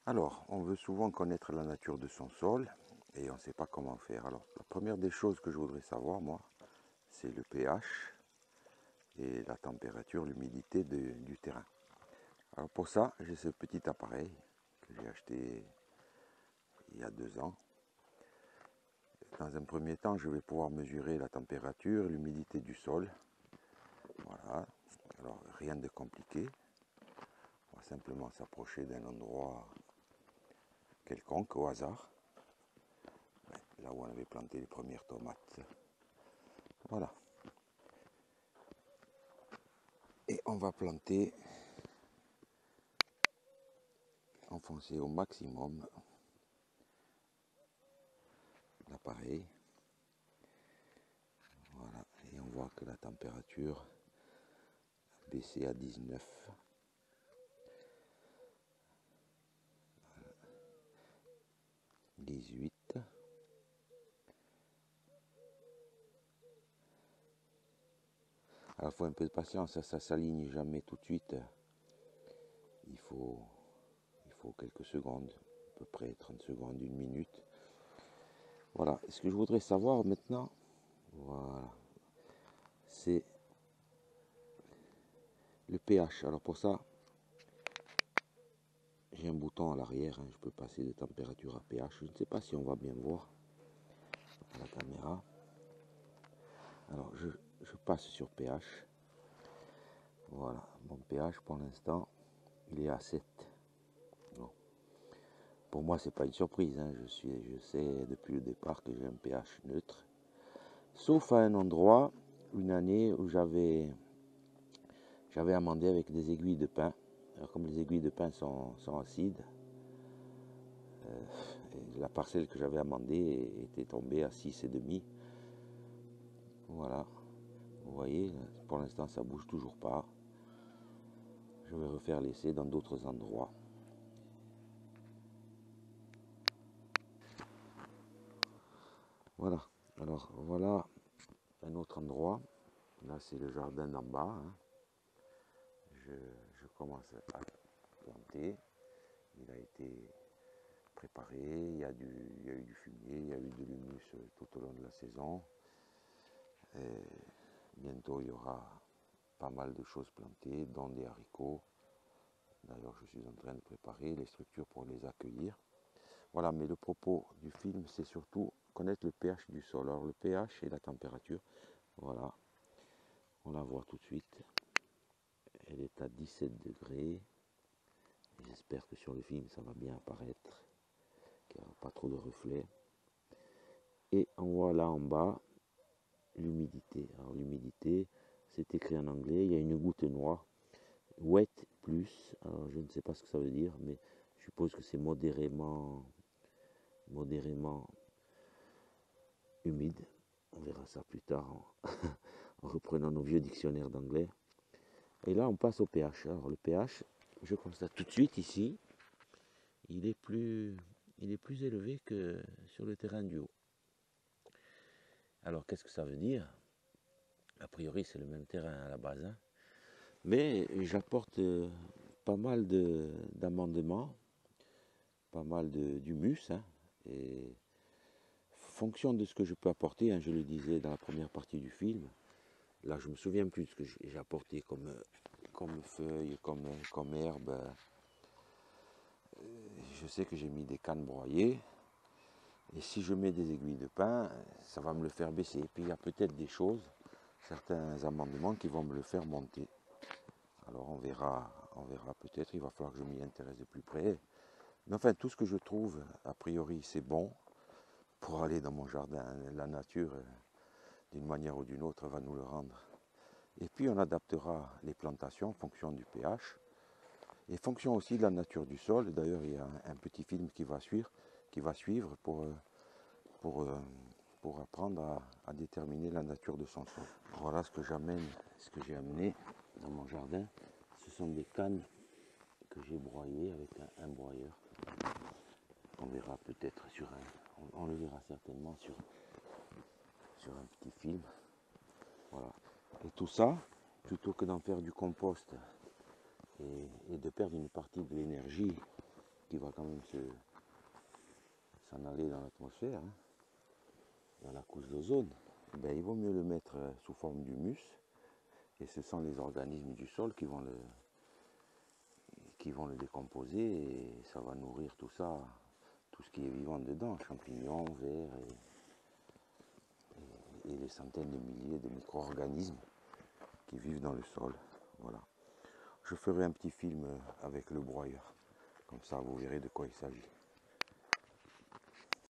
Alors, on veut souvent connaître la nature de son sol et on ne sait pas comment faire. Alors, la première des choses que je voudrais savoir, moi, c'est le pH et la température, l'humidité du terrain. Alors pour ça, j'ai ce petit appareil que j'ai acheté il y a 2 ans. Dans un premier temps, je vais pouvoir mesurer la température, l'humidité du sol. Voilà. Alors, rien de compliqué. On va simplement s'approcher d'un endroit quelconque au hasard. Là où on avait planté les premières tomates. Voilà. Et on va planter, enfoncer au maximum l'appareil. Voilà. Et on voit que la température a baissé à 19. 18. Alors il faut un peu de patience, ça ne s'aligne jamais tout de suite. Il faut quelques secondes, à peu près 30 secondes, 1 minute. Voilà, ce que je voudrais savoir maintenant, voilà, c'est le pH. Alors pour ça, j'ai un bouton à l'arrière, je peux passer de température à pH. Je ne sais pas si on va bien voir à la caméra. Alors je passe sur pH. Voilà, mon pH pour l'instant, il est à 7. Bon. Pour moi, c'est pas une surprise. Je sais depuis le départ que j'ai un pH neutre. Sauf à un endroit, une année où j'avais amendé avec des aiguilles de pin. Alors comme les aiguilles de pin sont acides, la parcelle que j'avais amendée était tombée à 6,5. Voilà. Vous voyez, pour l'instant, ça bouge toujours pas. Je vais refaire l'essai dans d'autres endroits. Voilà. Alors, voilà un autre endroit. Là, c'est le jardin d'en bas. Je commence à planter. Il a été préparé. Il y a eu du fumier, il y a eu de l'humus tout au long de la saison. Et bientôt, il y aura pas mal de choses plantées, dont des haricots. D'ailleurs, je suis en train de préparer les structures pour les accueillir. Voilà, mais le propos du film, c'est surtout connaître le pH du sol. Alors, le pH et la température, voilà, on la voit tout de suite. Elle est à 17 degrés. J'espère que sur le film, ça va bien apparaître, qu'il n'y aura pas trop de reflets. Et on voit là en bas l'humidité. Alors, l'humidité, c'est écrit en anglais, il y a une goutte noire. Wet plus, alors je ne sais pas ce que ça veut dire, mais je suppose que c'est modérément humide. On verra ça plus tard en reprenant nos vieux dictionnaires d'anglais. Et là, on passe au pH. Alors le pH, je constate tout de suite ici, il est plus élevé que sur le terrain du haut. Alors qu'est-ce que ça veut dire? A priori, c'est le même terrain à la base, mais j'apporte pas mal d'amendements, pas mal d'humus, et fonction de ce que je peux apporter, je le disais dans la première partie du film, là je me souviens plus de ce que j'ai apporté comme feuilles, comme herbes. Je sais que j'ai mis des cannes broyées, et si je mets des aiguilles de pin, ça va me le faire baisser. Et puis il y a peut-être des choses, certains amendements qui vont me le faire monter. Alors on verra peut-être, il va falloir que je m'y intéresse de plus près. Mais enfin, tout ce que je trouve, a priori, c'est bon pour aller dans mon jardin. La nature, d'une manière ou d'une autre, va nous le rendre. Et puis on adaptera les plantations en fonction du pH et fonction aussi de la nature du sol. D'ailleurs, il y a un petit film qui va suivre pour apprendre à déterminer la nature de son sol. Voilà ce que j'ai amené dans mon jardin. Ce sont des cannes que j'ai broyées avec un broyeur. On verra peut-être on le verra certainement sur un petit film. Voilà. Et tout ça, plutôt que d'en faire du compost et de perdre une partie de l'énergie qui va quand même s'en aller dans l'atmosphère, hein, dans la couche d'ozone, ben, il vaut mieux le mettre sous forme d'humus. Et ce sont les organismes du sol qui vont le décomposer et ça va nourrir tout ça, tout ce qui est vivant dedans, champignons, vers et les centaines de milliers de micro-organismes qui vivent dans le sol. Voilà. Je ferai un petit film avec le broyeur, comme ça vous verrez de quoi il s'agit.